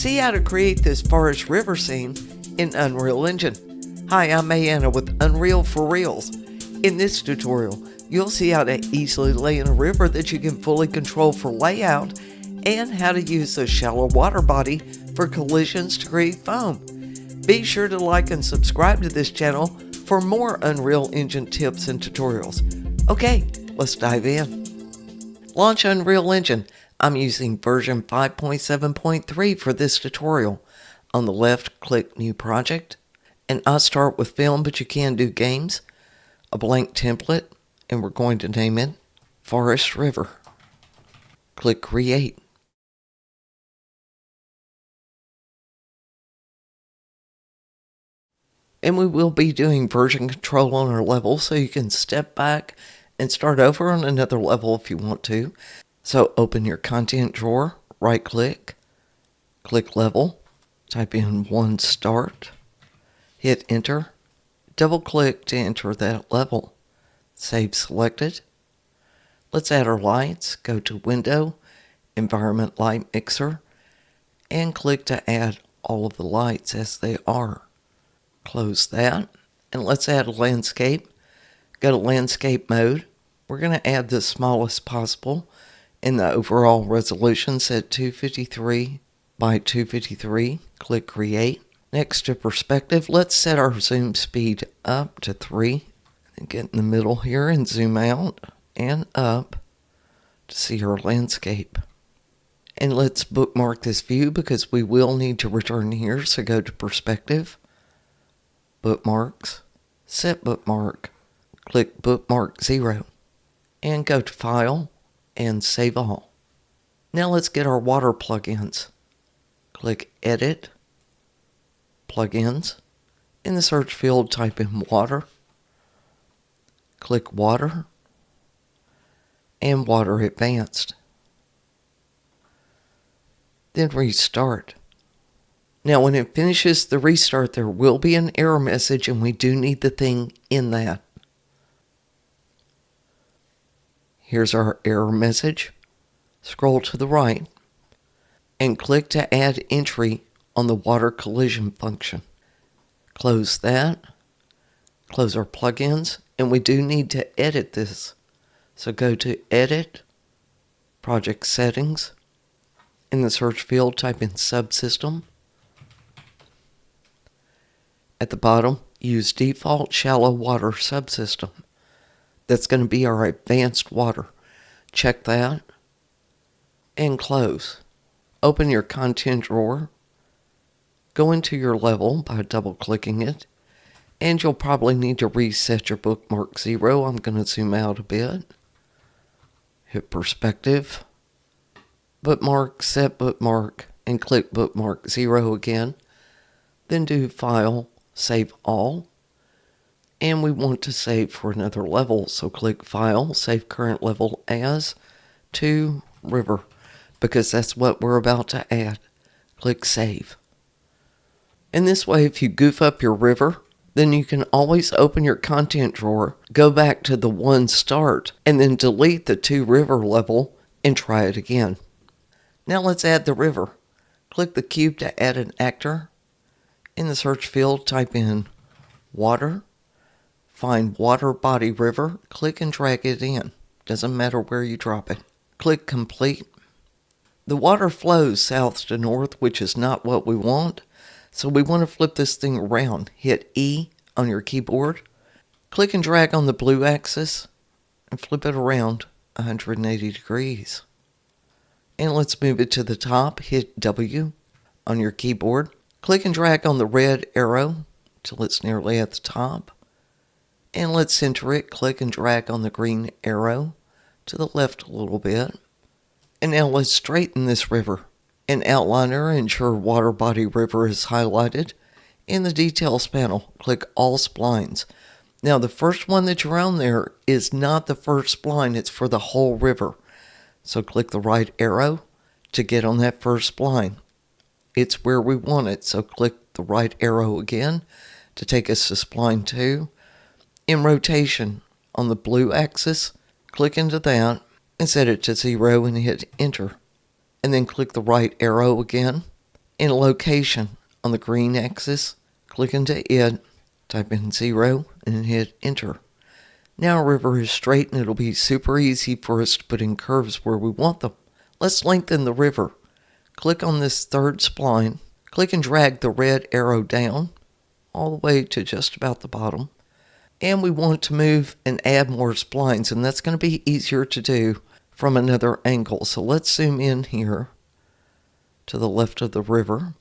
see how to create this forest river scene in Unreal Engine. Hi, I'm Mayanna with Unreal for Reals. In this tutorial, you'll see how to easily lay in a river that you can fully control for layout and how to use the shallow water body for collisions to create foam. Be sure to like and subscribe to this channel for more Unreal Engine tips and tutorials. Okay, let's dive in. Launch Unreal Engine. I'm using version 5.7.3 for this tutorial. On the left, click New Project. And I'll start with film, but you can do games. A blank template, and we're going to name it Forest River. Click Create. And we will be doing version control on our level, so you can step back and start over on another level if you want to. So open your content drawer, right click, click level, type in 1 start, hit enter, double click to enter that level. Save selected. Let's add our lights, go to Window, Environment Light Mixer, and click to add all of the lights as they are. Close that, and let's add a landscape. Go to Landscape Mode. We're going to add the smallest possible, and the overall resolution set 253 by 253. Click Create. Next to Perspective, let's set our zoom speed up to 3. And get in the middle here and zoom out and up to see our landscape. And let's bookmark this view because we will need to return here, so go to Perspective, Bookmarks, Set Bookmark, click Bookmark 0, and go to File and Save All. Now let's get our water plugins. Click Edit, Plugins. In the search field, type in Water. Click Water and Water Advanced. Then restart. Now when it finishes the restart, there will be an error message, and we do need the thing in that. Here's our error message. Scroll to the right and click to add entry on the water collision function. Close that. Close our plugins, and we do need to edit this. So go to Edit, Project Settings. In the search field, type in Subsystem. At the bottom, use Default Shallow Water Subsystem. That's going to be our advanced water. Check that and close. Open your content drawer. Go into your level by double clicking it. And you'll probably need to reset your bookmark 0. I'm going to zoom out a bit. Hit Perspective, Bookmark, Set Bookmark, and click Bookmark 0 again. Then do File, Save All. And we want to save for another level, so click File, Save Current Level As, to River, because that's what we're about to add. Click Save. And this way, if you goof up your river, then you can always open your content drawer, go back to the 1 start, and then delete the 2 river level and try it again. Now let's add the river. Click the cube to add an actor. In the search field, type in Water. Find Water Body River, click and drag it in. Doesn't matter where you drop it. Click Complete. The water flows south to north, which is not what we want. So we want to flip this thing around. Hit E on your keyboard. Click and drag on the blue axis and flip it around 180 degrees. And let's move it to the top. Hit W on your keyboard. Click and drag on the red arrow till it's nearly at the top. And let's center it. Click and drag on the green arrow to the left a little bit. And now let's straighten this river. In Outliner, ensure Water Body River is highlighted. In the Details panel, click All Splines. Now the first one that you're on there is not the first spline, it's for the whole river. So click the right arrow to get on that first spline. It's where we want it, so click the right arrow again to take us to spline 2. In rotation, on the blue axis, click into that and set it to 0 and hit enter. And then click the right arrow again In location, on the green axis, click into it, type in 0, and hit enter. Now our river is straight and it'll be super easy for us to put in curves where we want them. Let's lengthen the river. Click on this third spline, click and drag the red arrow down all the way to just about the bottom. And we want to move and add more splines, and that's going to be easier to do from another angle. So let's zoom in here to the left of the river,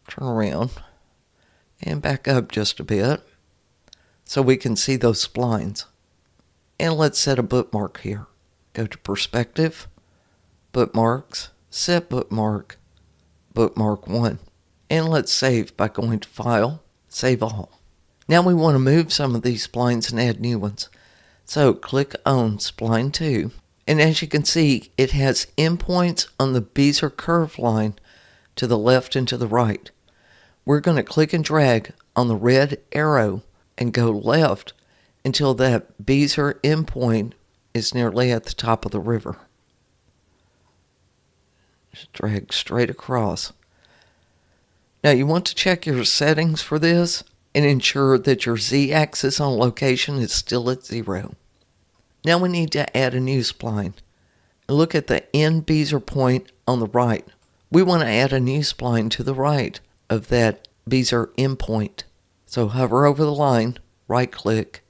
turn around, and back up just a bit so we can see those splines. And let's set a bookmark here. Go to Perspective, Bookmarks, Set Bookmark, Bookmark 1. And let's save by going to File, Save All. Now we want to move some of these splines and add new ones. So click on Spline 2. And as you can see, it has endpoints on the Bezier curve line to the left and to the right. We're going to click and drag on the red arrow and go left until that Bezier endpoint is nearly at the top of the river. Just drag straight across. Now you want to check your settings for this and ensure that your Z-axis on location is still at 0. Now we need to add a new spline. Look at the end Bezier point on the right. We want to add a new spline to the right of that Bezier endpoint. So hover over the line, right-click,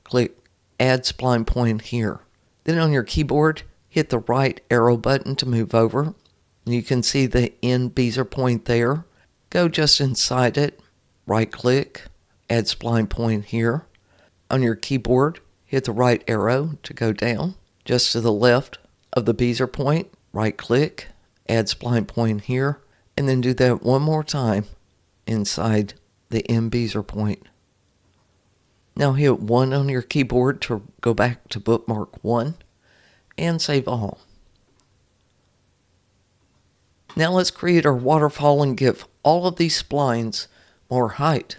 click Add Spline Point here. Then on your keyboard, hit the right arrow button to move over. You can see the end Bezier point there. Go just inside it, right-click, Add Spline Point here. On your keyboard, hit the right arrow to go down. Just to the left of the Bezier point, right-click, Add Spline Point here, and then do that one more time inside the end Bezier point. Now hit 1 on your keyboard to go back to Bookmark 1, and save all. Now let's create our waterfall and give all of these splines more height.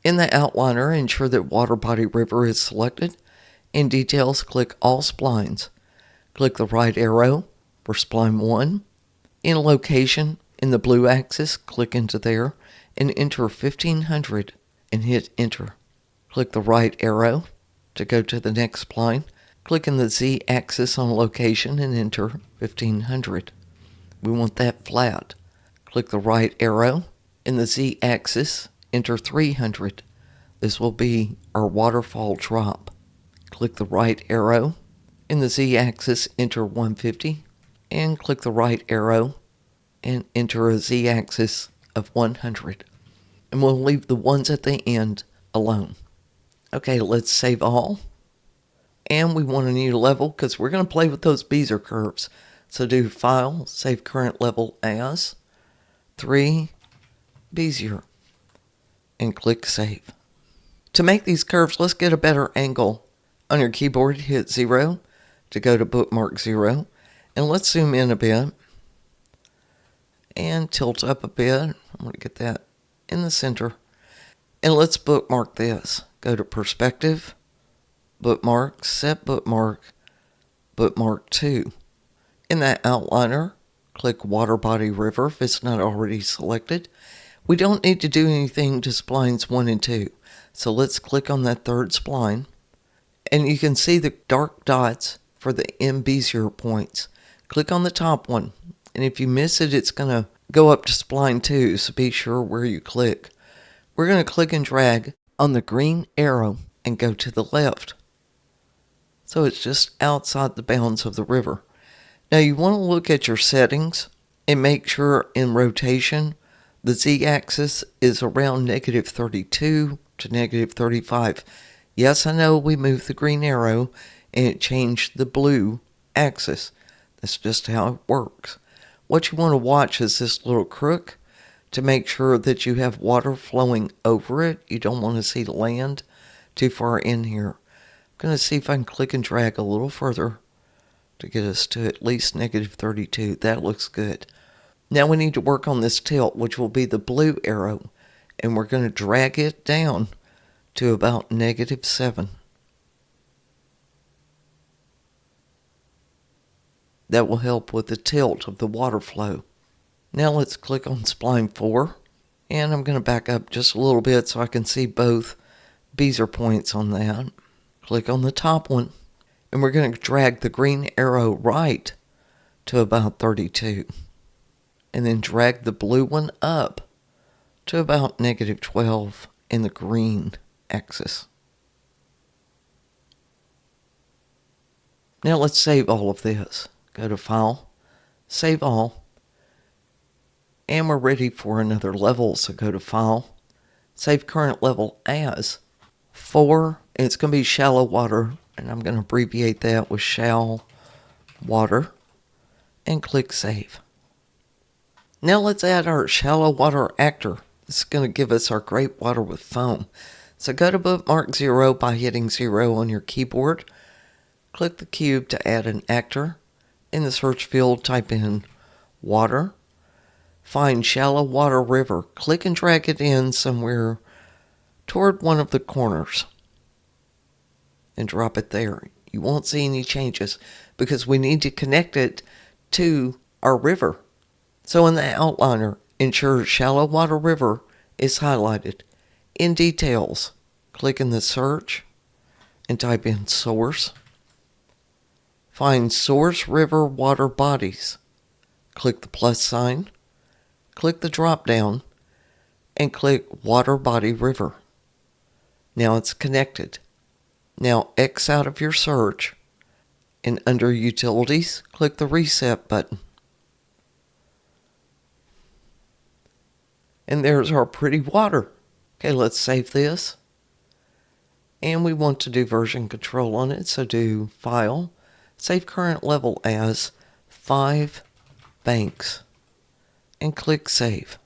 In the outliner, ensure that Water Body River is selected. In Details, click All Splines. Click the right arrow for Spline 1. In Location, in the blue axis, click into there and enter 1500 and hit Enter. Click the right arrow to go to the next spline. Click in the Z-axis on Location and enter 1500. We want that flat. Click the right arrow. In the Z-axis, enter 300. This will be our waterfall drop. Click the right arrow. In the Z-axis, enter 150. And click the right arrow and enter a Z-axis of 100. And we'll leave the ones at the end alone. Okay, let's save all. And we want a new level because we're going to play with those Bezier curves. So do File, Save Current Level As, 3, Bezier, and click Save. To make these curves, let's get a better angle. On your keyboard, hit 0 to go to Bookmark 0. And let's zoom in a bit and tilt up a bit. I'm going to get that in the center. And let's bookmark this. Go to Perspective, Bookmark, Set Bookmark, Bookmark 2. In that outliner, click Water Body River if it's not already selected. We don't need to do anything to splines 1 and 2. So let's click on that third spline. And you can see the dark dots for the end Bezier points. Click on the top one. And if you miss it, it's going to go up to spline 2. So be sure where you click. We're going to click and drag on the green arrow and go to the left. So it's just outside the bounds of the river. Now you want to look at your settings and make sure in rotation the Z-axis is around -32 to -35. Yes, I know we moved the green arrow and it changed the blue axis. That's just how it works. What you want to watch is this little crook to make sure that you have water flowing over it. You don't want to see land too far in here. I'm going to see if I can click and drag a little further to get us to at least -32. That looks good. Now we need to work on this tilt, which will be the blue arrow, and we're going to drag it down to about -7. That will help with the tilt of the water flow. Now let's click on spline 4. And I'm going to back up just a little bit so I can see both Bezier points on that. Click on the top one. And we're going to drag the green arrow right to about 32. And then drag the blue one up to about -12 in the green axis. Now let's save all of this. Go to File, Save All, and we're ready for another level. So go to File, Save Current Level As 4. It's going to be Shallow Water, and I'm going to abbreviate that with Shall Water, and click Save. Now let's add our Shallow Water actor. This is going to give us our Great Water with Foam. So go to bookmark 0 by hitting 0 on your keyboard. Click the cube to add an actor. In the search field, type in water. Find Shallow Water River. Click and drag it in somewhere toward one of the corners. And drop it there. You won't see any changes because we need to connect it to our river. So in the outliner, ensure Shallow Water River is highlighted. In Details, click in the search and type in Source. Find Source River Water Bodies. Click the plus sign, click the drop down, and click Water Body River. Now it's connected. Now X out of your search, and under Utilities, click the Reset button. And there's our pretty water. Okay, let's save this. And we want to do version control on it, so do File, Save Current Level As 5 Banks, and click Save.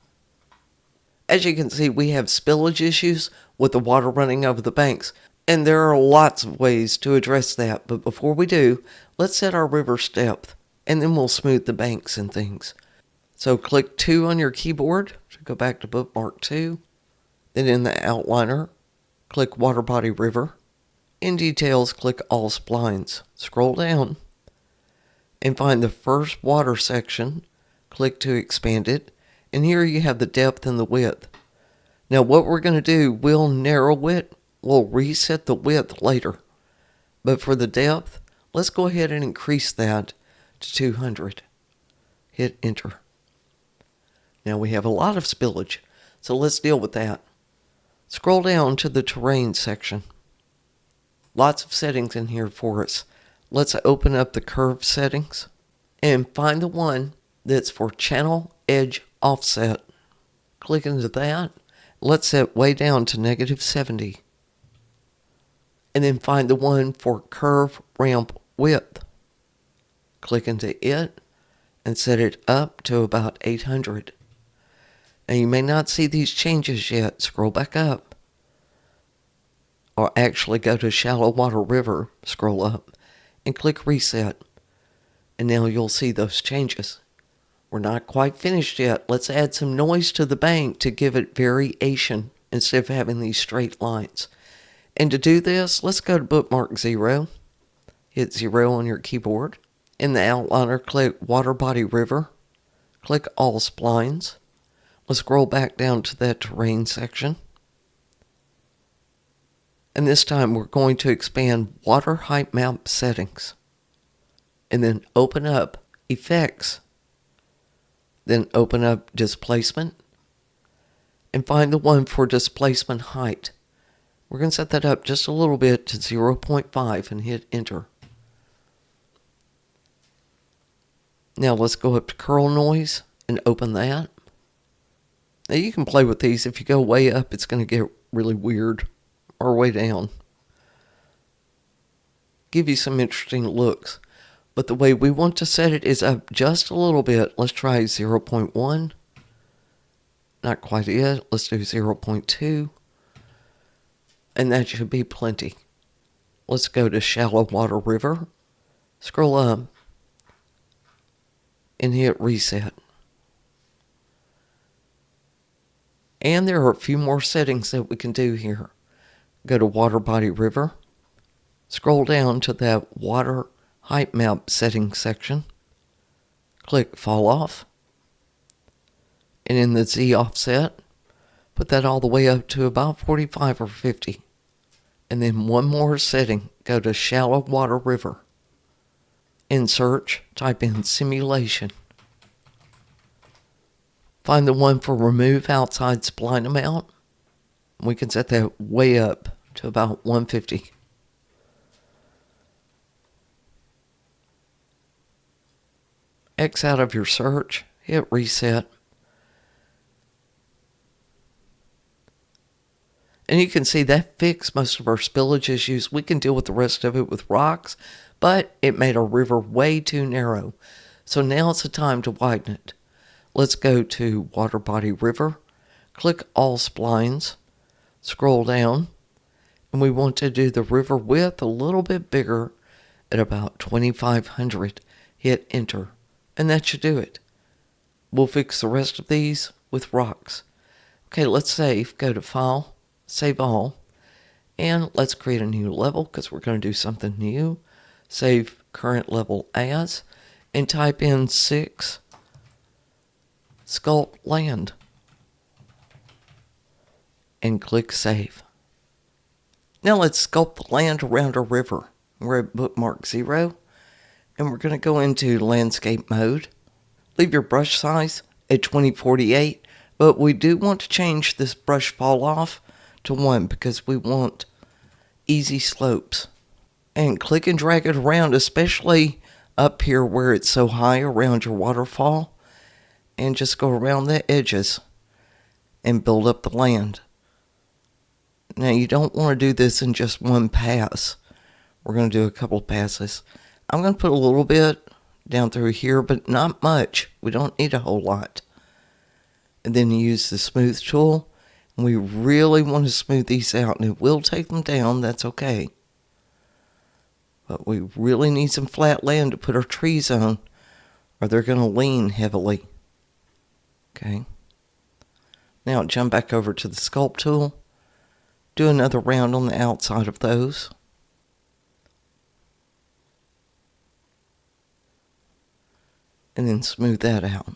As you can see, we have spillage issues with the water running over the banks, and there are lots of ways to address that. But before we do, let's set our river's depth, and then we'll smooth the banks and things. So click 2 on your keyboard to go back to bookmark 2. Then in the outliner, click Water Body River. In Details, click All Splines. Scroll down and find the first water section. Click to expand it. And here you have the depth and the width. Now what we're going to do, we'll narrow it. We'll reset the width later. But for the depth, let's go ahead and increase that to 200. Hit Enter. Now we have a lot of spillage, so let's deal with that. Scroll down to the terrain section. Lots of settings in here for us. Let's open up the curve settings and find the one that's for channel edge offset. Click into that. Let's set way down to -70. And then find the one for curve ramp width. Click into it and set it up to about 800. Now you may not see these changes yet. Scroll back up. Or actually go to Shallow Water River, scroll up, and click Reset. And now you'll see those changes. We're not quite finished yet. Let's add some noise to the bank to give it variation instead of having these straight lines. And to do this, let's go to bookmark 0. Hit 0 on your keyboard. In the outliner, click Water Body River. Click All Splines. Let's scroll back down to that terrain section. And this time we're going to expand Water Height Map Settings. And then open up Effects. Then open up Displacement. And find the one for Displacement Height. We're going to set that up just a little bit to 0.5 and hit Enter. Now let's go up to Curl Noise and open that. Now you can play with these. If you go way up, it's going to get really weird, or way down. Give you some interesting looks. But the way we want to set it is up just a little bit. Let's try 0.1. Not quite it. Let's do 0.2. And that should be plenty. Let's go to Shallow Water River. Scroll up and hit Reset. And there are a few more settings that we can do here. Go to Water Body River. Scroll down to that Water Height Map Settings section. Click Fall Off. And in the Z offset, put that all the way up to about 45 or 50. And then one more setting, go to Shallow Water River. In search, type in Simulation. Find the one for Remove Outside Spline Amount. We can set that way up to about 150. X out of your search, hit Reset. And you can see that fixed most of our spillage issues. We can deal with the rest of it with rocks, but it made our river way too narrow. So now it's the time to widen it. Let's go to Water Body River, click All Splines, scroll down, and we want to do the river width a little bit bigger at about 2,500. Hit Enter, and that should do it. We'll fix the rest of these with rocks. Okay, let's save. Go to File, Save All, and let's create a new level because we're going to do something new. Save current level as, and type in 6 Sculpt Land, and click Save. Now let's sculpt the land around our river. We're at bookmark 0, and we're going to go into landscape mode. Leave your brush size at 2048, but we do want to change this brush fall off to 1 because we want easy slopes. And click and drag it around, especially up here where it's so high around your waterfall, and just go around the edges and build up the land. Now you don't want to do this in just one pass. We're going to do a couple of passes. I'm going to put a little bit down through here, but not much. We don't need a whole lot. And then use the smooth tool. And we really want to smooth these out, and it will take them down. That's okay. But we really need some flat land to put our trees on, or they're going to lean heavily. Okay. Now jump back over to the Sculpt tool. Do another round on the outside of those. And then smooth that out.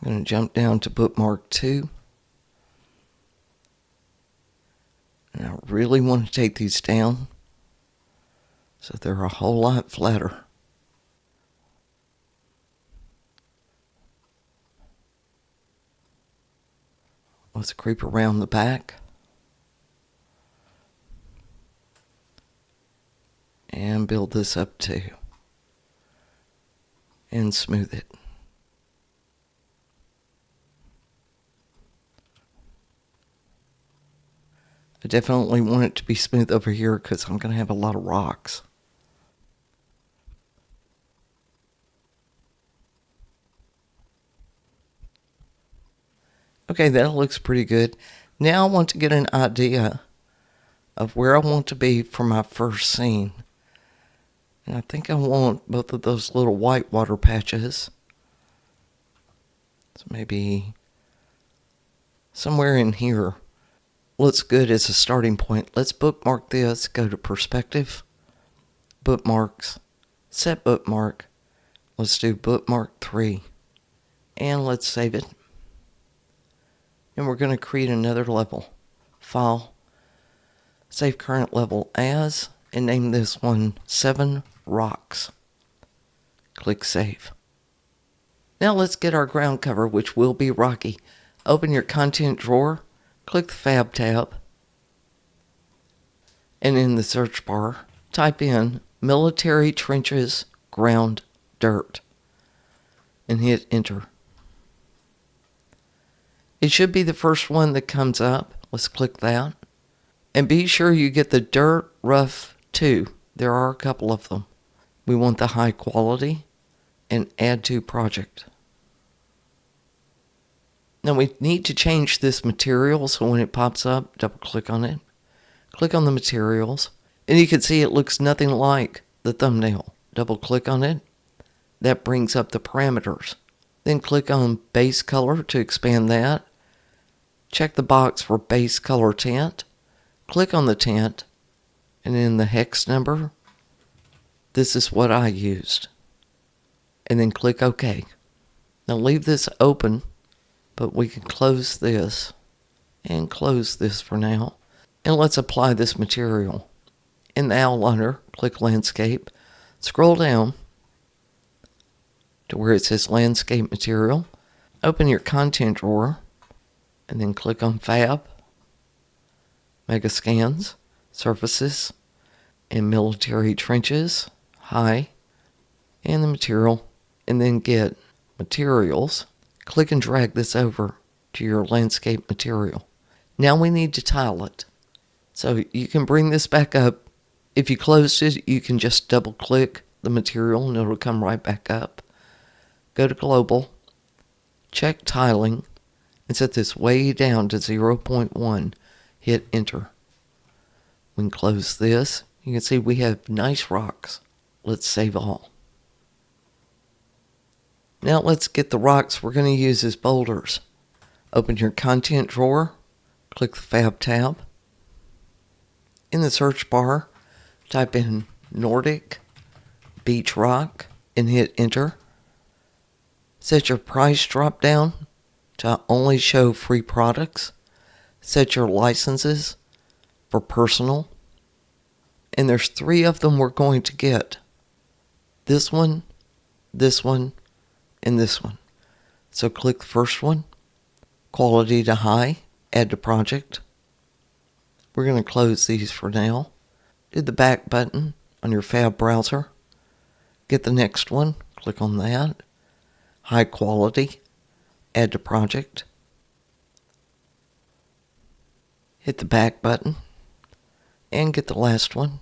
I'm going to jump down to bookmark 2. And I really want to take these down so they're a whole lot flatter. Let's creep around the back. And build this up too. And smooth it. I definitely want it to be smooth over here because I'm going to have a lot of rocks. Okay, that looks pretty good. Now I want to get an idea of where I want to be for my first scene. And I think I want both of those little white water patches. So maybe somewhere in here looks good as a starting point. Let's bookmark this, go to Perspective, Bookmarks, Set Bookmark. Let's do bookmark 3. And let's save it. And we're going to create another level. File, Save Current Level As, and name this one 7 Rocks. Click Save. Now let's get our ground cover, which will be rocky. Open your content drawer, click the Fab tab, and in the search bar, type in Military Trenches Ground Dirt, and hit Enter. It should be the first one that comes up. Let's click that. And be sure you get the Dirt Rough 2. There are a couple of them. We want the high quality and Add to Project. Now we need to change this material, so when it pops up, double click on it. Click on the materials, and you can see it looks nothing like the thumbnail. Double click on it. That brings up the parameters. Then click on Base Color to expand that. Check the box for Base Color Tint. Click on the tint, and in the hex number, this is what I used. and then click OK. Now leave this open, but we can close this and close this for now. And let's apply this material. In the outliner, click Landscape, scroll down to where it says Landscape Material, open your content drawer, and then click on Fab, Mega Scans, Surfaces, and Military Trenches, High, and the material, and then get Materials. Click and drag this over to your landscape material. Now we need to tile it. So you can bring this back up. If you closed it, you can just double click the material and it'll come right back up. Go to Global, check Tiling, and set this way down to 0.1. Hit Enter. We can close this. You can see we have nice rocks. Let's save all. Now let's get the rocks we're going to use as boulders. Open your content drawer, click the Fab tab. In the search bar, type in Nordic Beach Rock and hit Enter. Set your price drop down to only show free products. Set your licenses for personal. And there's 3 of them we're going to get. This one, and this one. So click the first one, Quality to High, Add to Project. We're going to close these for now. Do the back button on your Fab browser. Get the next one, click on that. High Quality, Add to Project. Hit the back button and get the last one.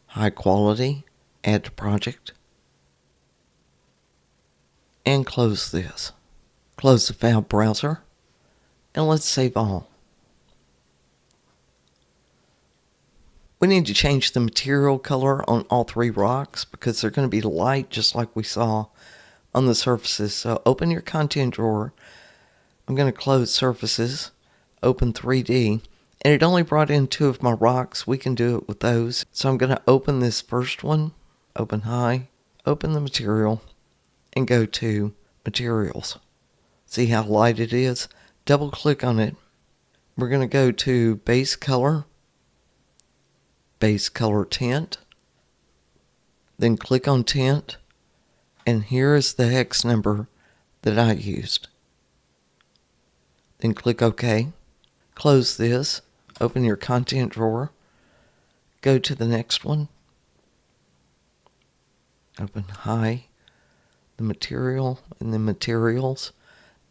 High Quality, Add to Project. And close this. Close the Fab browser and let's save all. We need to change the material color on all 3 rocks because they're going to be light just like we saw on the surfaces. So open your content drawer. I'm going to close Surfaces, open 3D, and it only brought in 2 of my rocks. We can do it with those. So I'm going to open this first one, open High, open the material, and go to Materials. See how light it is? Double click on it. We're going to go to Base Color, Base Color Tint, then click on Tint, and here is the hex number that I used. Then click OK. Close this, open your content drawer, go to the next one, open High, the material, and then Materials,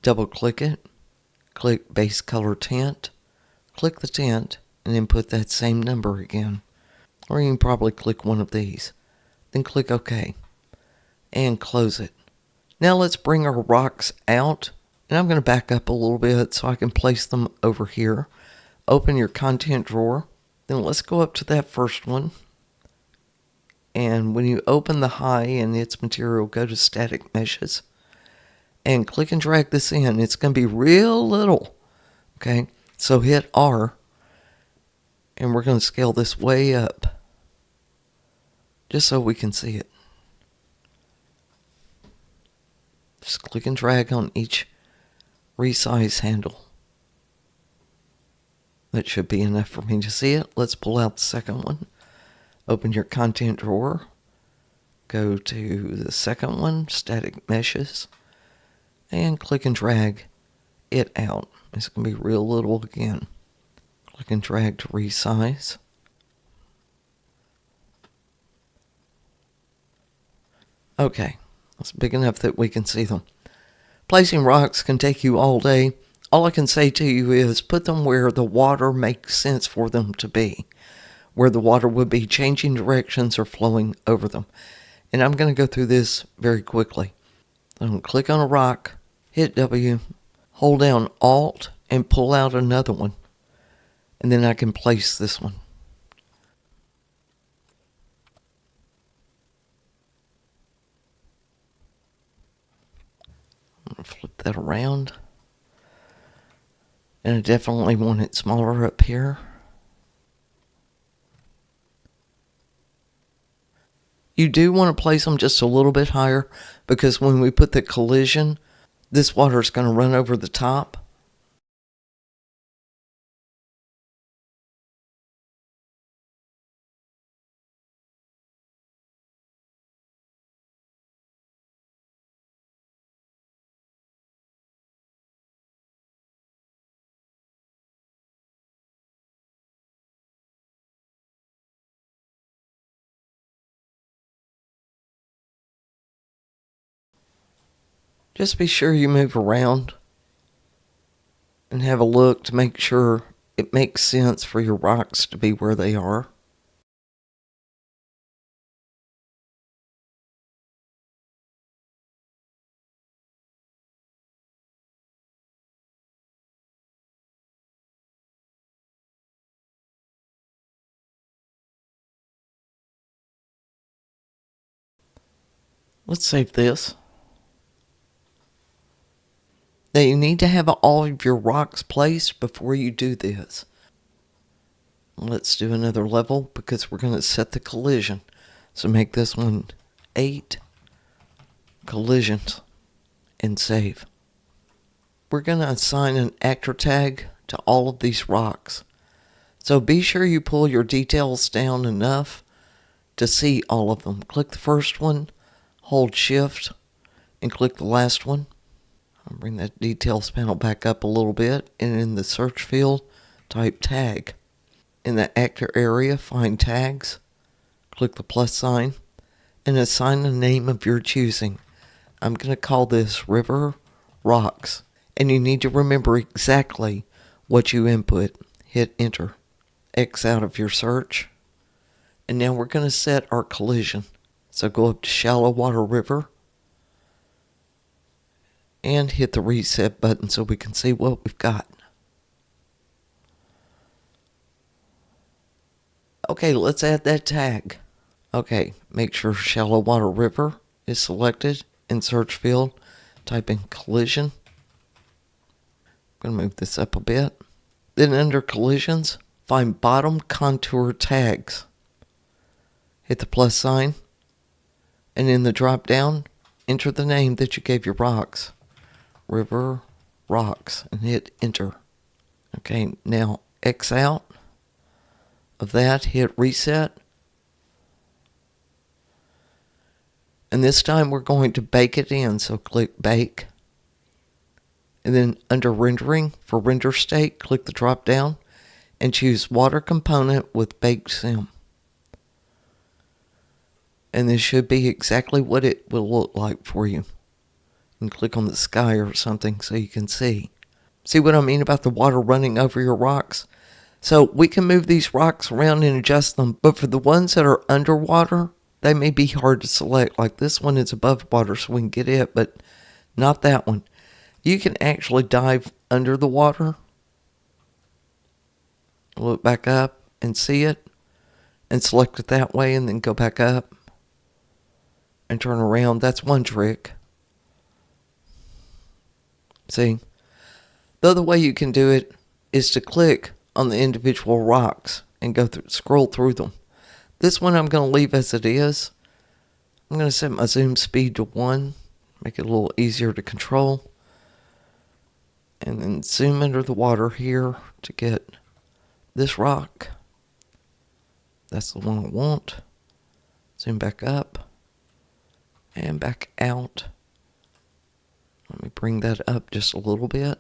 double click it, click Base Color Tint, click the tint, and then put that same number again. Or you can probably click one of these. Then click OK. And close it. Now let's bring our rocks out. And I'm going to back up a little bit so I can place them over here. Open your content drawer. Then let's go up to that first one. And when you open the High and its material, go to Static Meshes. And click and drag this in. It's going to be real little. Okay, so hit R. And we're going to scale this way up. Just so we can see it. Just click and drag on each resize handle. That should be enough for me to see it. Let's pull out the second one. Open your content drawer. Go to the second one, Static Meshes. And click and drag it out. It's going to be real little again. Click and drag to resize. Okay, that's big enough that we can see them. Placing rocks can take you all day. All I can say to you is put them where the water makes sense for them to be. Where the water would be changing directions or flowing over them. And I'm going to go through this very quickly. I'm going to click on a rock, hit W, hold down Alt, and pull out another one. And then I can place this one. I'm going to flip that around. And I definitely want it smaller up here. You do want to place them just a little bit higher because when we put the collision, this water is going to run over the top. Just be sure you move around and have a look to make sure it makes sense for your rocks to be where they are. Let's save this. Now you need to have all of your rocks placed before you do this. Let's do another level because we're going to set the collision. So make this one 8 collisions and save. We're going to assign an actor tag to all of these rocks. So be sure you pull your details down enough to see all of them. Click the first one, hold shift, and click the last one. I'll bring that details panel back up a little bit, and in the search field, type tag. In the actor area, find tags, click the plus sign, and assign the name of your choosing. I'm going to call this River Rocks, and you need to remember exactly what you input. Hit enter. X out of your search. And now we're going to set our collision. So go up to Shallow Water River and hit the reset button so we can see what we've got. Okay, let's add that tag. Okay, make sure Shallow Water River is selected. In search field, type in collision. I'm going to move this up a bit. Then under collisions, find bottom contour tags. Hit the plus sign. And in the drop down, enter the name that you gave your rocks. River Rocks, and hit enter. Okay, now X out of that, hit reset. And this time we're going to bake it in, so click bake. And then under rendering, for render state, click the drop down and choose water component with baked sim. And this should be exactly what it will look like for you. And click on the sky or something so you can see. See what I mean about the water running over your rocks? So we can move these rocks around and adjust them, but for the ones that are underwater, they may be hard to select. Like this one is above water, so we can get it, but not that one. You can actually dive under the water, look back up and see it, and select it that way, and then go back up and turn around. That's one trick. See? The other way you can do it is to click on the individual rocks and scroll through them. This one I'm going to leave as it is. I'm going to set my zoom speed to 1, make it a little easier to control. And then zoom under the water here to get this rock. That's the one I want. Zoom back up and back out. Let me bring that up just a little bit.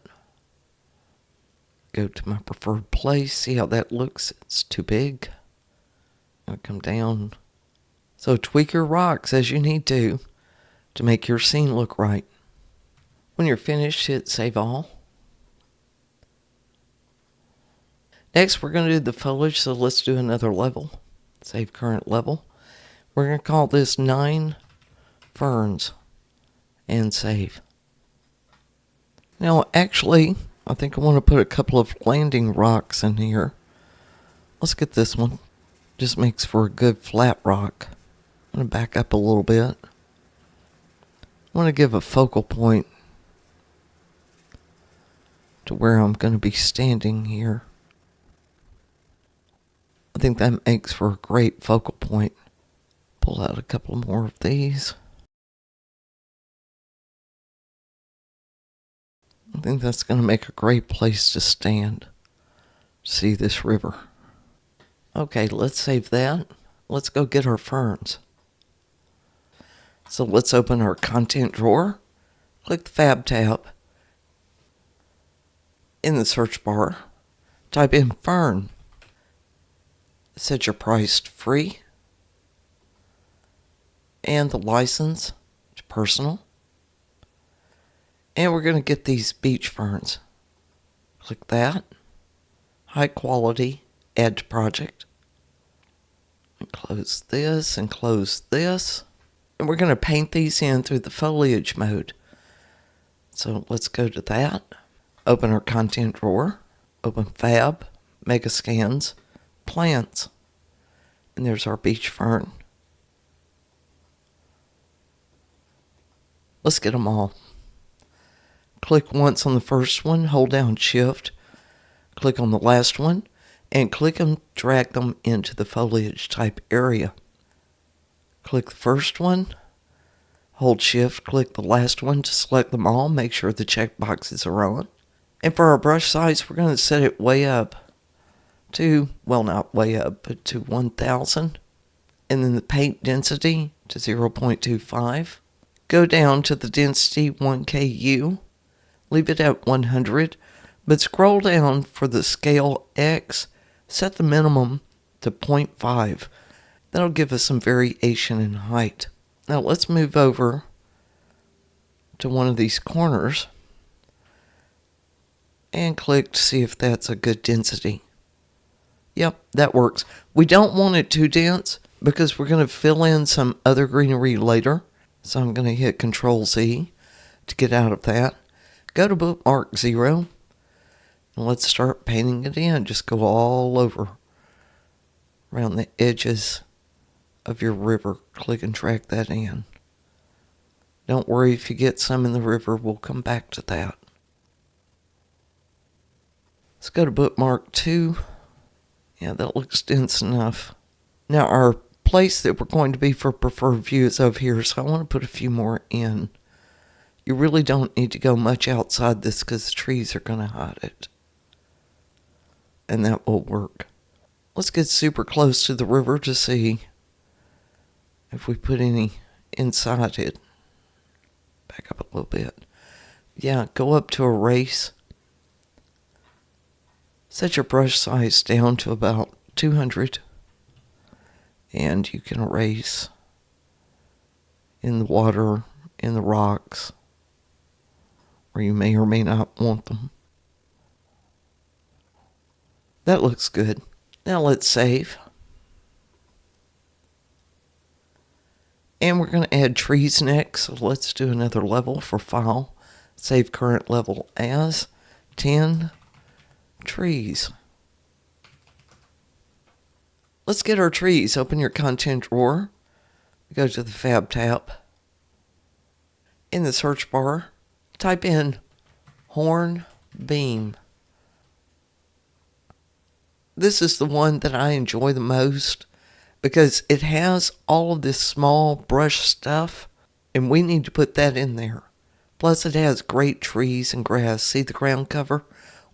Go to my preferred place. See how that looks? It's too big. I'll come down. So tweak your rocks as you need to make your scene look right. When you're finished, hit save all. Next, we're going to do the foliage, so let's do another level. Save current level. We're going to call this 9 Ferns and save. Now, actually, I think I want to put a couple of landing rocks in here. Let's get this one. Just makes for a good flat rock. I'm going to back up a little bit. I want to give a focal point to where I'm going to be standing here. I think that makes for a great focal point. Pull out a couple more of these. I think that's going to make a great place to stand. See this river. Okay, let's save that. Let's go get our ferns. So let's open our content drawer. Click the Fab tab. In the search bar, type in fern. Set your price to free. And the license to personal. And we're going to get these beach ferns. Click that. High quality, add to project. And close this and close this. And we're going to paint these in through the foliage mode. So let's go to that. Open our content drawer. Open Fab, Mega Scans, Plants. And there's our beach fern. Let's get them all. Click once on the first one, hold down Shift, click on the last one, and click and drag them into the foliage type area. Click the first one, hold Shift, click the last one to select them all, make sure the check boxes are on. And for our brush size, we're going to set it way up to, well, not way up, but to 1000. And then the paint density to 0.25. Go down to the density 1KU. Leave it at 100, but scroll down for the scale X. Set the minimum to 0.5. That'll give us some variation in height. Now let's move over to one of these corners and click to see if that's a good density. Yep, that works. We don't want it too dense because we're going to fill in some other greenery later. So I'm going to hit Control Z to get out of that. Go to bookmark 0, and let's start painting it in. Just go all over around the edges of your river. Click and drag that in. Don't worry if you get some in the river, we'll come back to that. Let's go to bookmark 2. Yeah, that looks dense enough. Now our place that we're going to be for preferred view is over here, so I want to put a few more in. You really don't need to go much outside this because the trees are going to hide it. And that will work. Let's get super close to the river to see if we put any inside it. Back up a little bit. Yeah, go up to erase. Set your brush size down to about 200. And you can erase in the water, in the rocks, where you may or may not want them. That looks good. Now let's save. And we're going to add trees next. So let's do another level for File. Save current level as 10 trees. Let's get our trees. Open your content drawer. Go to the Fab tab. In the search bar, type in horn beam. This is the one that I enjoy the most because it has all of this small brush stuff, and we need to put that in there. Plus it has great trees and grass. See the ground cover?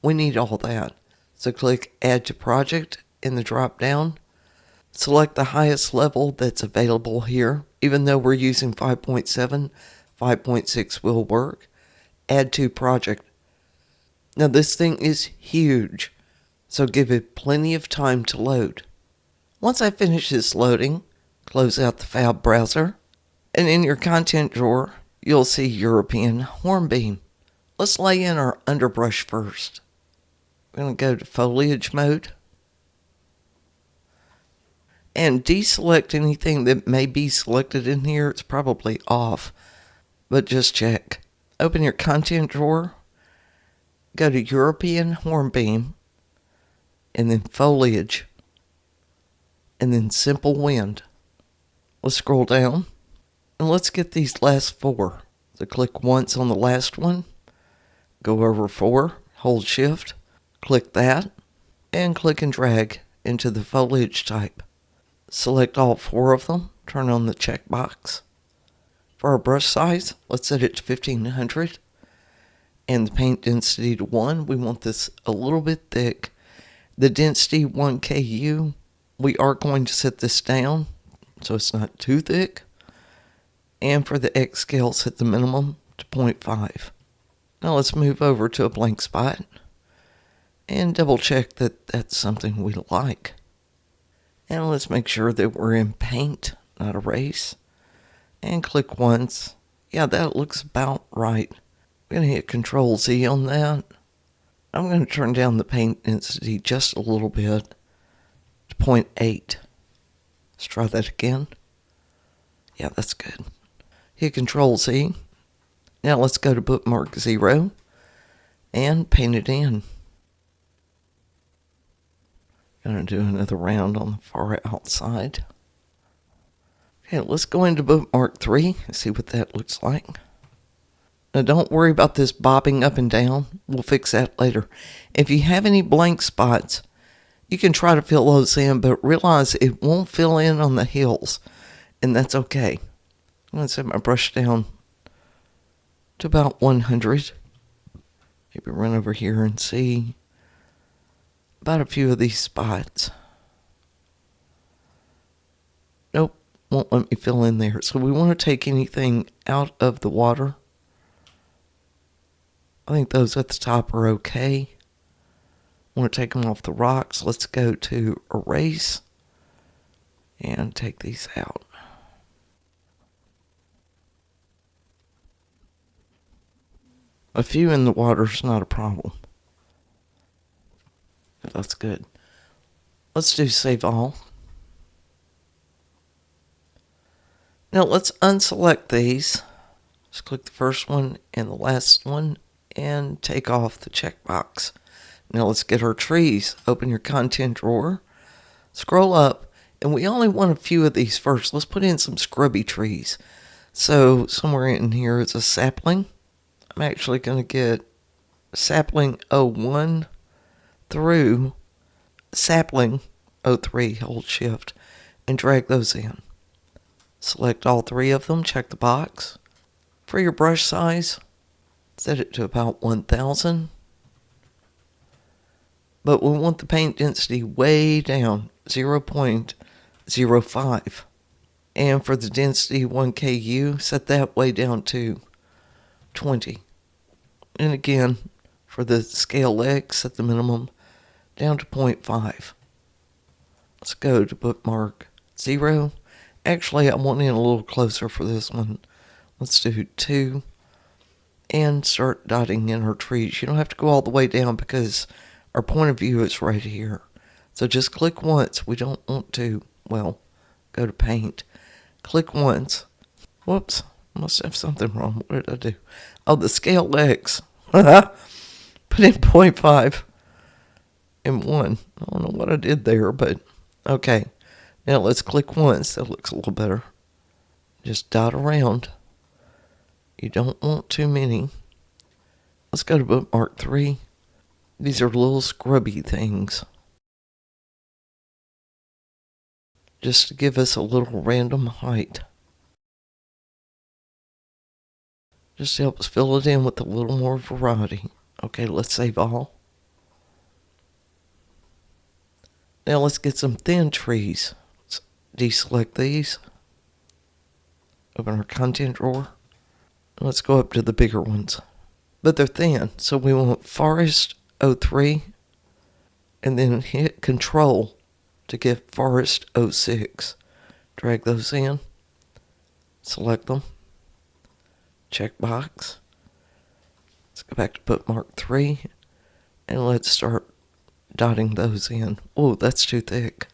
We need all that. So click Add to Project in the drop down. Select the highest level that's available here. Even though we're using 5.7, 5.6 will work. Add to Project. Now this thing is huge, so give it plenty of time to load. Once I finish this loading, close out the Fab browser, and in your content drawer, you'll see European Hornbeam. Let's lay in our underbrush first. We're going to go to Foliage mode, and deselect anything that may be selected in here. It's probably off, but just check. Open your content drawer, go to European Hornbeam, and then Foliage, and then Simple Wind. Let's scroll down, and let's get these last 4. So click once on the last one, go over 4, hold Shift, click that, and click and drag into the foliage type. Select all 4 of them, turn on the checkbox. For our brush size, let's set it to 1500. And the paint density to 1. We want this a little bit thick. The density 1 KU. We are going to set this down so it's not too thick. And for the X scale, set the minimum to 0.5. Now let's move over to a blank spot and double check that that's something we like. And let's make sure that we're in paint, not erase. And click once. Yeah, that looks about right. I'm going to hit Control Z on that. I'm going to turn down the paint density just a little bit to 0.8. Let's try that again. Yeah, that's good. Hit Control Z. Now let's go to bookmark 0 and paint it in. Gonna do another round on the far outside. Okay, let's go into bookmark 3 and see what that looks like. Now don't worry about this bobbing up and down. We'll fix that later. If you have any blank spots, you can try to fill those in, but realize it won't fill in on the hills, and that's okay. I'm going to set my brush down to about 100. Maybe run over here and see about a few of these spots. Nope, won't let me fill in there. So we want to take anything out of the water. I think those at the top are okay. Want to take them off the rocks. Let's go to erase and take these out. A few in the water is not a problem. That's good. Let's do save all. Now let's unselect these. Just click the first one and the last one and take off the checkbox. Now let's get our trees. Open your content drawer, scroll up, and we only want a few of these first. Let's put in some scrubby trees. So somewhere in here is a sapling. I'm actually going to get sapling 01 through sapling 03, hold shift, and drag those in. Select all 3 of them, check the box. For your brush size, set it to about 1000. But we want the paint density way down, 0.05. And for the density 1 KU, set that way down to 20. And again, for the scale leg, set the minimum down to 0.5. Let's go to bookmark 0. Actually, I want in a little closer for this one. Let's do 2. And start dotting in our trees. You don't have to go all the way down because our point of view is right here. So just click once. We don't want to, well, go to paint. Click once. Whoops, must have something wrong. What did I do? Oh, the scale legs. Put in 0.5 and 1. I don't know what I did there, but okay. Now let's click once. That looks a little better. Just dot around. You don't want too many. Let's go to bookmark 3. These are little scrubby things. Just to give us a little random height. Just helps fill it in with a little more variety. Okay, let's save all. Now let's get some thin trees. Let's deselect these. Open our content drawer. Let's go up to the bigger ones. But they're thin, so we want Forest 03. And then hit Control to get Forest 06. Drag those in. Select them. Checkbox. Let's go back to bookmark 3. And let's start dotting those in. Oh, that's too thick.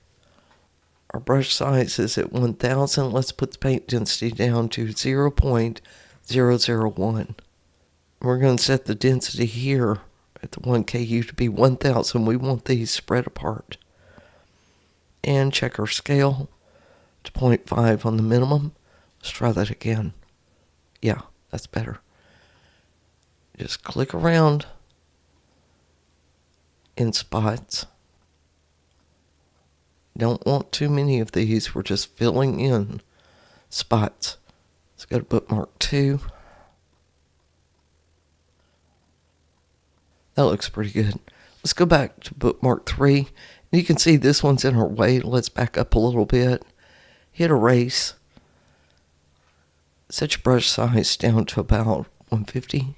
Our brush size is at 1000. Let's put the paint density down to 0.001. We're going to set the density here at the 1 KU to be 1000. We want these spread apart. And check our scale to 0.5 on the minimum. Let's try that again. Yeah, that's better. Just click around in spots. Don't want too many of these. We're just filling in spots. Let's go to bookmark 2. That looks pretty good. Let's go back to bookmark 3. And you can see this one's in our way. Let's back up a little bit. Hit erase. Set your brush size down to about 150.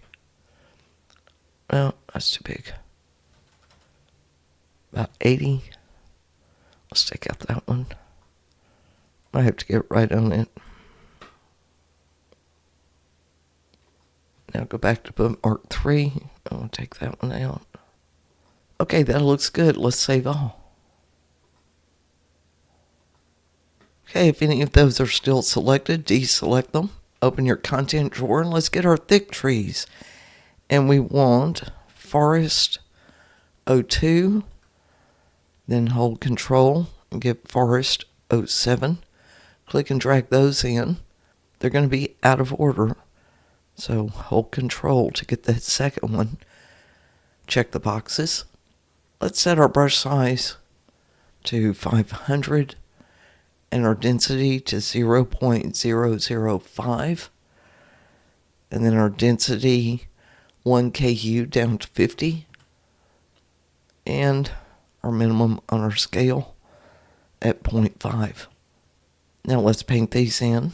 Well, that's too big. About 80. Let's take out that one. I have to get right on it. Now go back to bookmark 3. I'll take that one out. Okay, that looks good. Let's save all. Okay, if any of those are still selected, deselect them. Open your content drawer and let's get our thick trees. And we want Forest 02. Then hold Control and get Forest 07. Click and drag those in. They're going to be out of order. So hold Control to get that second one. Check the boxes. Let's set our brush size to 500 and our density to 0.005. And then our density 1 KU down to 50. And our minimum on our scale at 0.5. Now let's paint these in.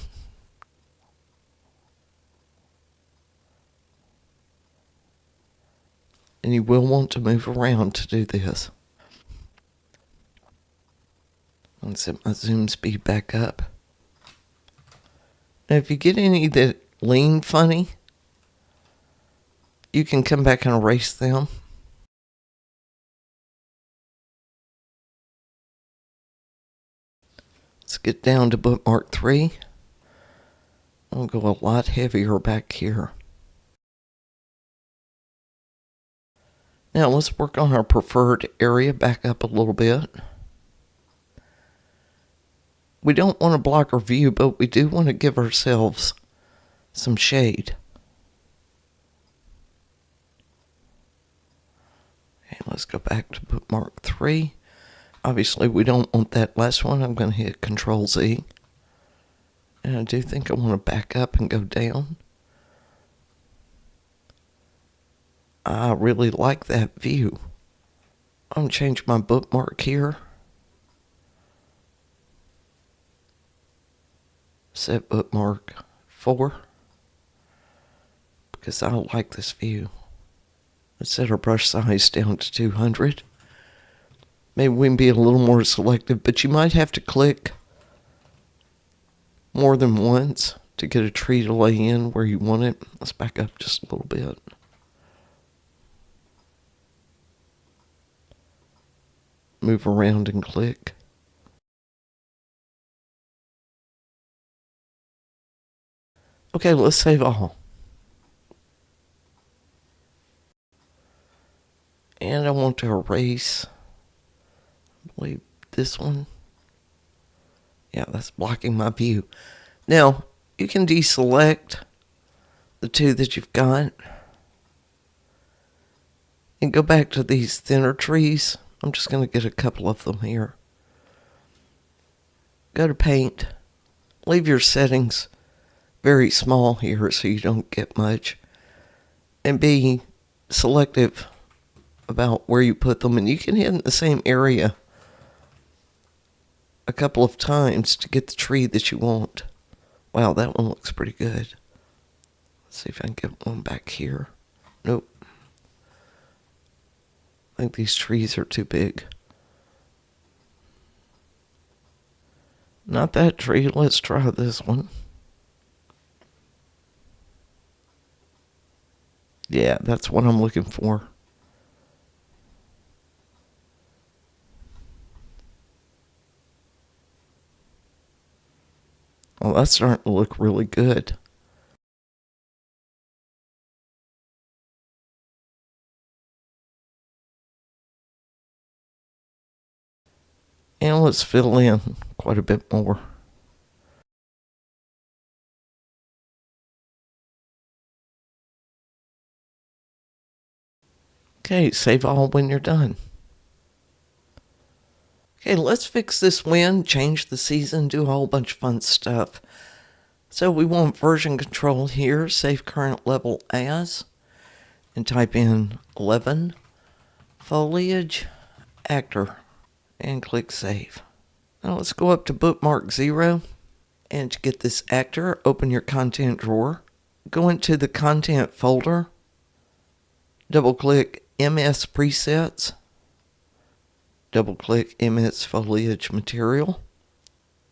And you will want to move around to do this. Let's set my zoom speed back up. Now if you get any that lean funny, you can come back and erase them. Let's get down to bookmark 3. I'll go a lot heavier back here. Now let's work on our preferred area. Back up a little bit. We don't want to block our view, but we do want to give ourselves some shade. Okay, let's go back to bookmark 3. Obviously, we don't want that last one. I'm going to hit Control Z. And I do think I want to back up and go down. I really like that view. I'm going to change my bookmark here. Set bookmark 4. Because I like this view. Let's set our brush size down to 200. Maybe we can be a little more selective, but you might have to click more than once to get a tree to lay in where you want it. Let's back up just a little bit. Move around and click. Okay, let's save all. And I want to erase, I believe, this one. Yeah, that's blocking my view. Now, you can deselect the two that you've got and go back to these thinner trees. I'm just going to get a couple of them here. Go to Paint. Leave your settings very small here so you don't get much. And be selective about where you put them. And you can hit in the same area a couple of times to get the tree that you want. Wow, that one looks pretty good. Let's see if I can get one back here. Nope. I think these trees are too big. Not that tree. Let's try this one. Yeah, that's what I'm looking for. Well, that's starting to look really good. And let's fill in quite a bit more. Okay, save all when you're done. Okay, let's fix this wind, change the season, do a whole bunch of fun stuff. So we want version control here, save current level as, and type in 11 Foliage Actor, and click Save. Now let's go up to bookmark 0, and to get this actor, open your content drawer, go into the content folder, double click MS Presets, double click MS Foliage Material,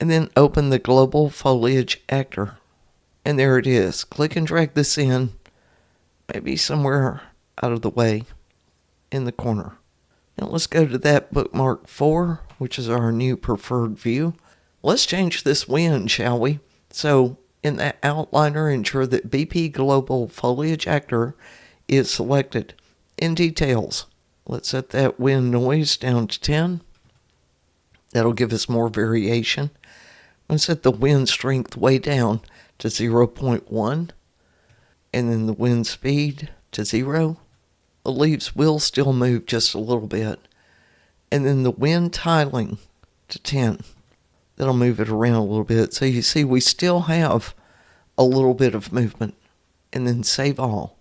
and then open the Global Foliage Actor. And there it is. Click and drag this in, maybe somewhere out of the way in the corner. Now let's go to that bookmark 4, which is our new preferred view. Let's change this wind, shall we? So in that outliner, ensure that BP Global Foliage Actor is selected. In details, let's set that wind noise down to 10. That'll give us more variation. I'm going to set the wind strength way down to 0.1, and then the wind speed to 0. The leaves will still move just a little bit. And then the wind tiling to 10. That'll move it around a little bit. So you see we still have a little bit of movement. And then save all.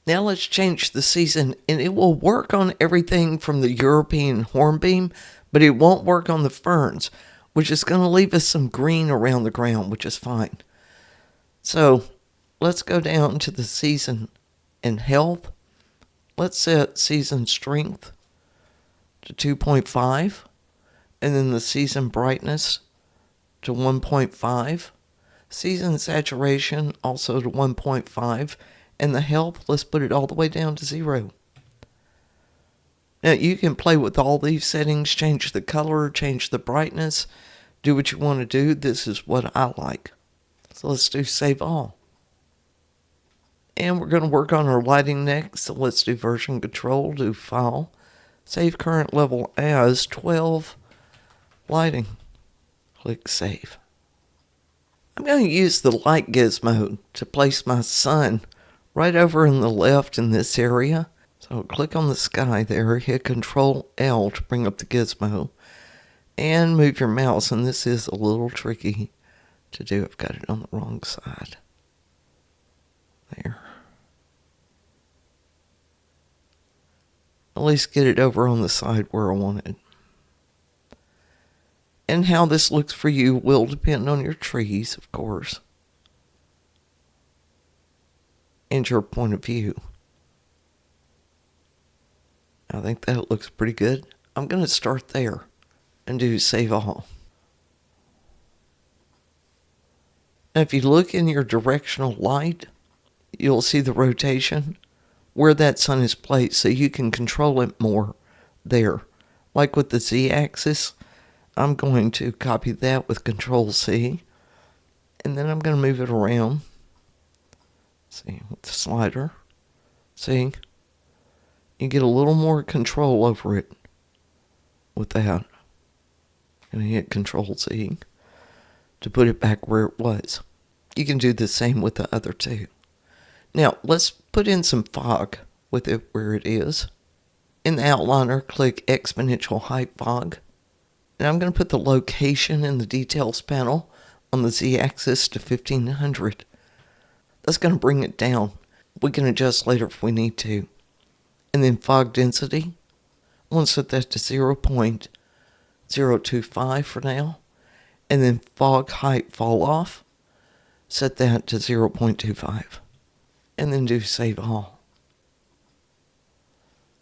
Now let's change the season, and it will work on everything from the European hornbeam, but it won't work on the ferns, which is going to leave us some green around the ground, which is fine. So let's go down to the season and health. Let's set season strength to 2.5, and then the season brightness to 1.5. Season saturation also to 1.5. And the health, let's put it all the way down to 0. Now you can play with all these settings, change the color, change the brightness, do what you want to do. This is what I like. So let's do save all. And we're going to work on our lighting next. So let's do version control, do file, save current level as 12 lighting. Click save. I'm going to use the light gizmo to place my sun right over in the left in this area. So click on the sky there, hit Control L to bring up the gizmo, and move your mouse. And this is a little tricky to do. I've got it on the wrong side. There. At least get it over on the side where I want it. And how this looks for you will depend on your trees, of course, and your point of view. I think that looks pretty good. I'm going to start there and do save all. Now if you look in your directional light, you'll see the rotation where that sun is placed, so you can control it more there. Like with the Z-axis, I'm going to copy that with Control C, and then I'm going to move it around. See, with the slider. See, you get a little more control over it with that. I'm going to hit Control C to put it back where it was. You can do the same with the other two. Now, let's put in some fog with it where it is. In the outliner, click Exponential Height Fog. And I'm going to put the location in the Details panel on the Z-axis to 1500. That's going to bring it down. We can adjust later if we need to. And then fog density, I want to set that to 0.025 for now. And then fog height fall off, set that to 0.25. And then do save all.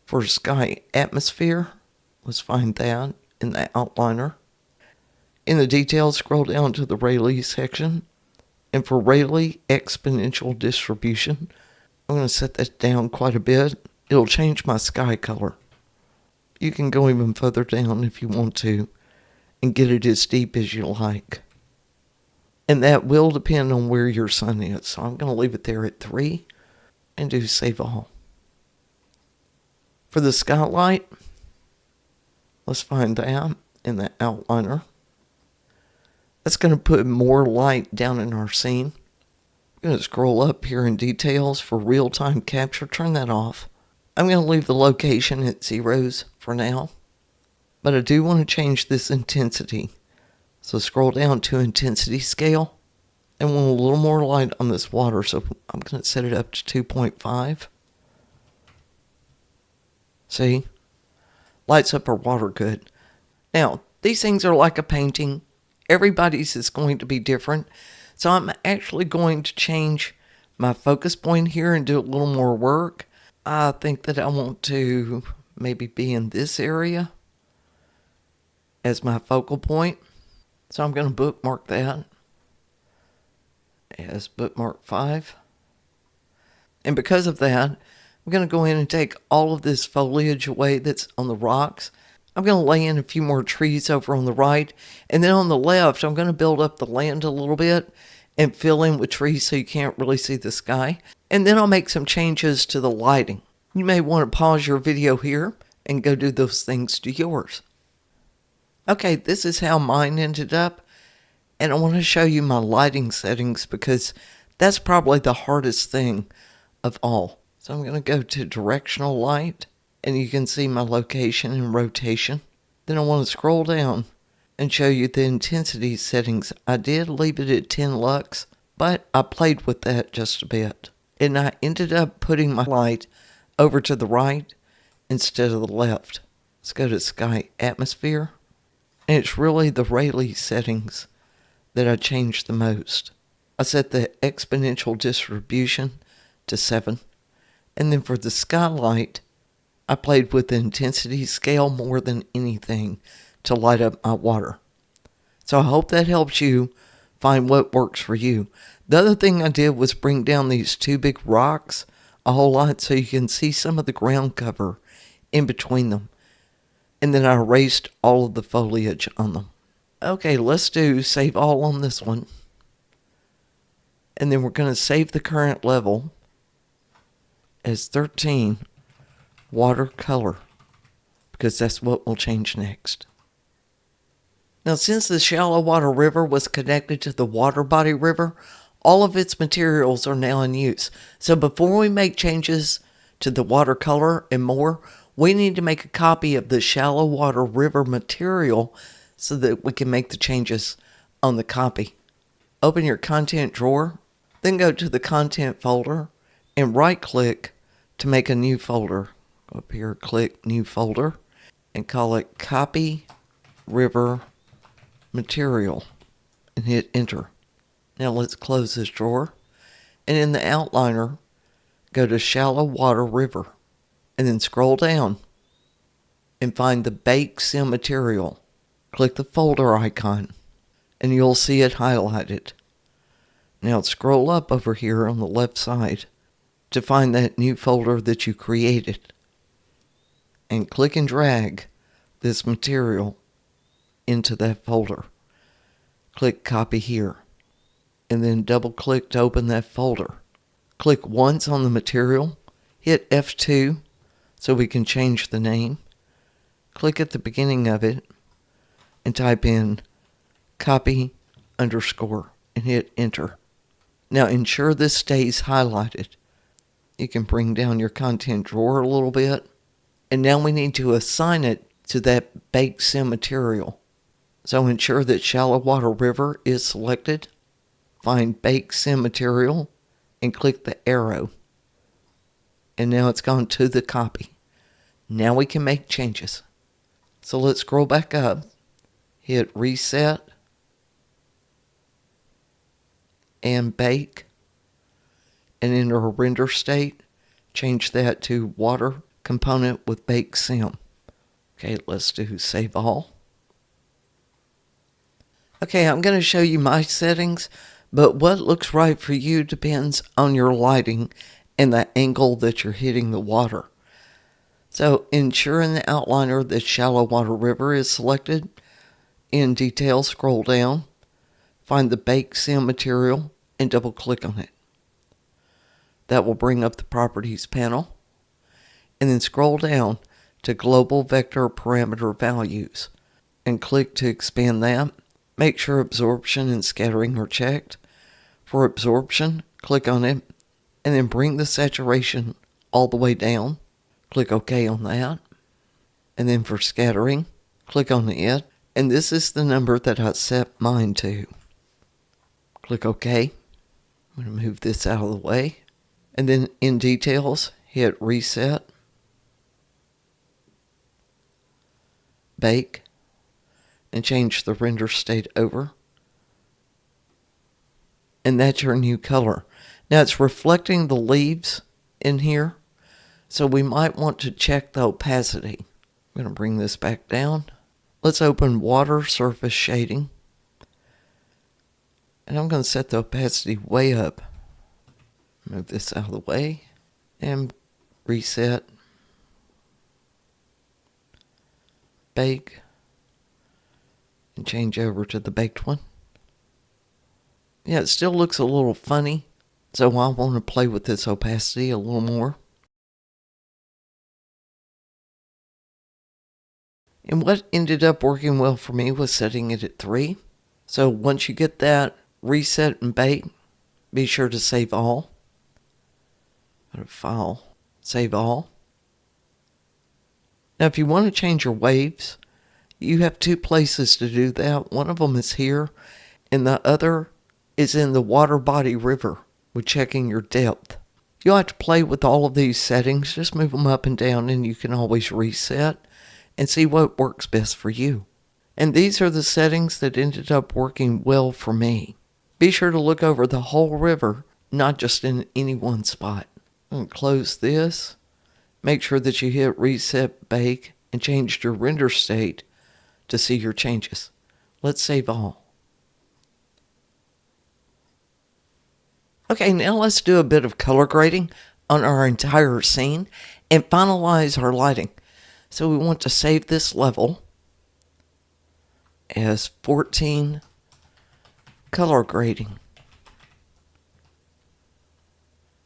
For sky atmosphere, let's find that in the outliner. In the details, scroll down to the Rayleigh section. And for Rayleigh exponential distribution, I'm going to set that down quite a bit. It'll change my sky color. You can go even further down if you want to and get it as deep as you like. And that will depend on where your sun is. So I'm going to leave it there at 3 and do save all. For the skylight, let's find that in the outliner. That's going to put more light down in our scene. I'm going to scroll up here in details for real-time capture. Turn that off. I'm going to leave the location at 0s for now. But I do want to change this intensity So scroll down to intensity scale. And want a little more light on this water, so I'm going to set it up to 2.5. See? Lights up our water good. Now, these things are like a painting. Everybody's is going to be different. So I'm actually going to change my focus point here and do a little more work. I think that I want to maybe be in this area as my focal point. So I'm going to bookmark that as bookmark 5. And because of that, I'm going to go in and take all of this foliage away that's on the rocks. I'm going to lay in a few more trees over on the right. And then on the left, I'm going to build up the land a little bit and fill in with trees so you can't really see the sky. And then I'll make some changes to the lighting. You may want to pause your video here and go do those things to yours. Okay, this is how mine ended up. And I want to show you my lighting settings because that's probably the hardest thing of all. So I'm going to go to directional light and you can see my location and rotation. Then I want to scroll down and show you the intensity settings. I did leave it at 10 lux, but I played with that just a bit. And I ended up putting my light over to the right instead of the left. Let's go to sky atmosphere. And it's really the Rayleigh settings that I changed the most. I set the exponential distribution to 7. And then for the skylight, I played with the intensity scale more than anything to light up my water. So I hope that helps you find what works for you. The other thing I did was bring down these 2 big rocks a whole lot so you can see some of the ground cover in between them. And then I erased all of the foliage on them. Okay, let's do save all on this one. And then we're going to save the current level as 13 watercolor because that's what we'll change next. Now, since the shallow water river was connected to the water body river, all of its materials are now in use. So before we make changes to the watercolor and more, we need to make a copy of the shallow water river material so that we can make the changes on the copy. Open your content drawer, then go to the content folder and right click to make a new folder. Go up here, click new folder and call it copy river material and hit enter. Now let's close this drawer and in the outliner go to shallow water river and then scroll down and find the bake sim material. Click the folder icon and you'll see it highlighted. Now scroll up over here on the left side to find that new folder that you created and click and drag this material into that folder. Click copy here and then double click to open that folder. Click once on the material, hit F2 so we can change the name. Click at the beginning of it and type in copy underscore and hit enter. Now ensure this stays highlighted. You can bring down your content drawer a little bit. And now we need to assign it to that bake sim material. So ensure that shallow water river is selected. Find bake sim material and click the arrow. And now it's gone to the copy. Now we can make changes. So let's scroll back up. Hit reset and bake and enter a render state. Change that to water component with bake sim. Okay, let's do save all. Okay, I'm going to show you my settings, but what looks right for you depends on your lighting and the angle that you're hitting the water. So ensure in the outliner that shallow water river is selected. In detail, scroll down, find the bake sim material and double click on it. That will bring up the properties panel. And then scroll down to global vector parameter values and click to expand that. Make sure absorption and scattering are checked. For absorption, click on it and then bring the saturation all the way down. Click OK on that. And then for scattering, click on it And this is the number that I set mine to. Click OK. I'm going to move this out of the way. And then in details, hit reset. Bake. And change the render state over. And that's your new color. Now it's reflecting the leaves in here, so we might want to check the opacity. I'm going to bring this back down. Let's open water surface shading. And I'm going to set the opacity way up. Move this out of the way and reset. Bake. And change over to the baked one. Yeah, it still looks a little funny, so I want to play with this opacity a little more. And what ended up working well for me was setting it at 3. So once you get that reset and bake, be sure to save all. Go to File, Save All. Now if you want to change your waves, you have 2 places to do that. One of them is here, and the other is in the water body river with checking your depth. You'll have to play with all of these settings. Just move them up and down, and you can always reset and see what works best for you. And these are the settings that ended up working well for me. Be sure to look over the whole river, not just in any one spot. I'm going to close this. Make sure that you hit reset, bake, and change your render state to see your changes. Let's save all. Okay, now let's do a bit of color grading on our entire scene and finalize our lighting. So we want to save this level as 14 color grading.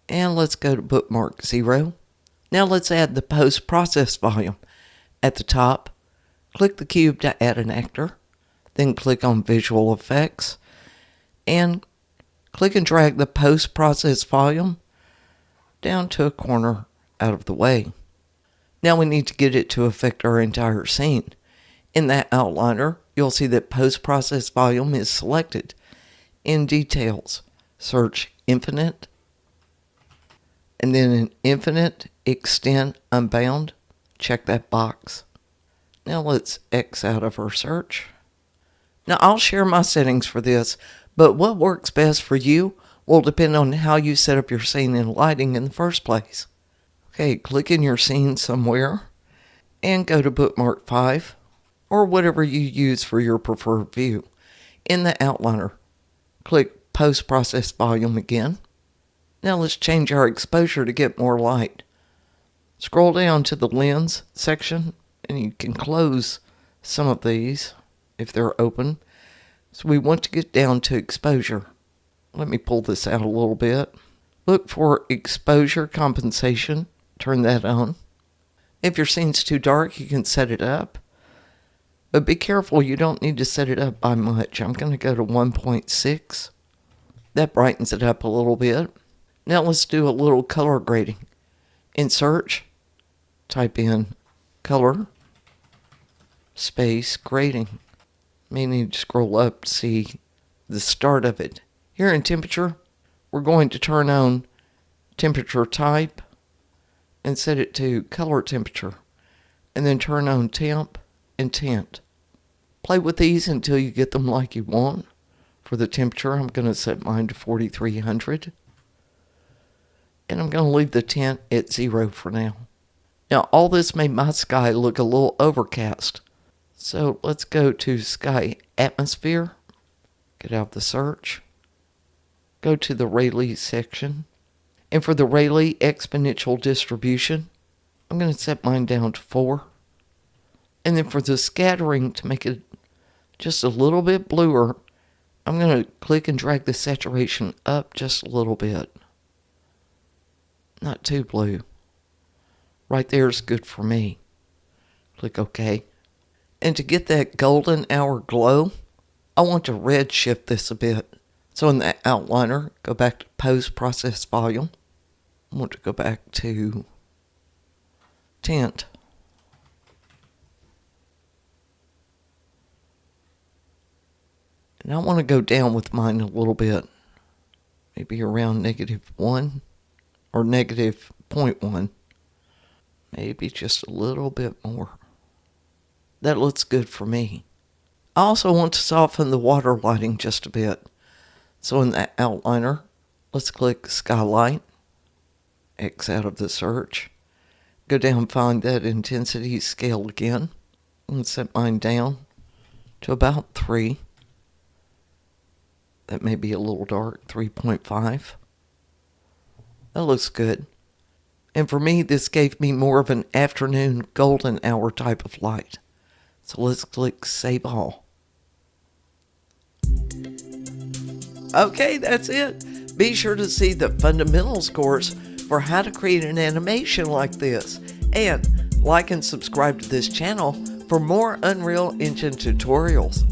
And let's go to bookmark 0. Now let's add the post-process volume. At the top, click the cube to add an actor, then click on visual effects, and click and drag the post-process volume down to a corner out of the way. Now we need to get it to affect our entire scene. In that outliner, you'll see that post-process volume is selected. In details, search infinite, and then in infinite, extend unbound. Check that box. Now let's X out of our search. Now I'll share my settings for this, but what works best for you will depend on how you set up your scene and lighting in the first place. Okay, click in your scene somewhere and go to bookmark 5 or whatever you use for your preferred view. In the outliner, click post-process volume again. Now let's change our exposure to get more light. Scroll down to the lens section and you can close some of these if they're open. So we want to get down to exposure. Let me pull this out a little bit. Look for exposure compensation. Turn that on. If your scene's too dark, you can set it up. But be careful, you don't need to set it up by much. I'm going to go to 1.6. That brightens it up a little bit. Now let's do a little color grading. In search, type in color, space, grading. May need to scroll up to see the start of it. Here in temperature, we're going to turn on temperature type and set it to color temperature. And then turn on temp and tint. Play with these until you get them like you want. For the temperature, I'm going to set mine to 4300. And I'm going to leave the tint at 0 for now. Now, all this made my sky look a little overcast. So let's go to Sky Atmosphere. Get out the search. Go to the Rayleigh section. And for the Rayleigh exponential distribution, I'm going to set mine down to 4. And then for the scattering, to make it just a little bit bluer, I'm going to click and drag the saturation up just a little bit. Not too blue. Right there is good for me. Click OK. And to get that golden hour glow, I want to red shift this a bit. So in the outliner, go back to post-process volume. I want to go back to tint. And I want to go down with mine a little bit. Maybe around -1 or -0.1. Maybe just a little bit more. That looks good for me. I also want to soften the water lighting just a bit. So in the outliner, let's click Skylight. X out of the search. Go down, find that intensity scale again. And set mine down to about 3. That may be a little dark, 3.5. That looks good. And for me, this gave me more of an afternoon golden hour type of light. So let's click Save All. Okay, that's it. Be sure to see the fundamentals course for how to create an animation like this. And like and subscribe to this channel for more Unreal Engine tutorials.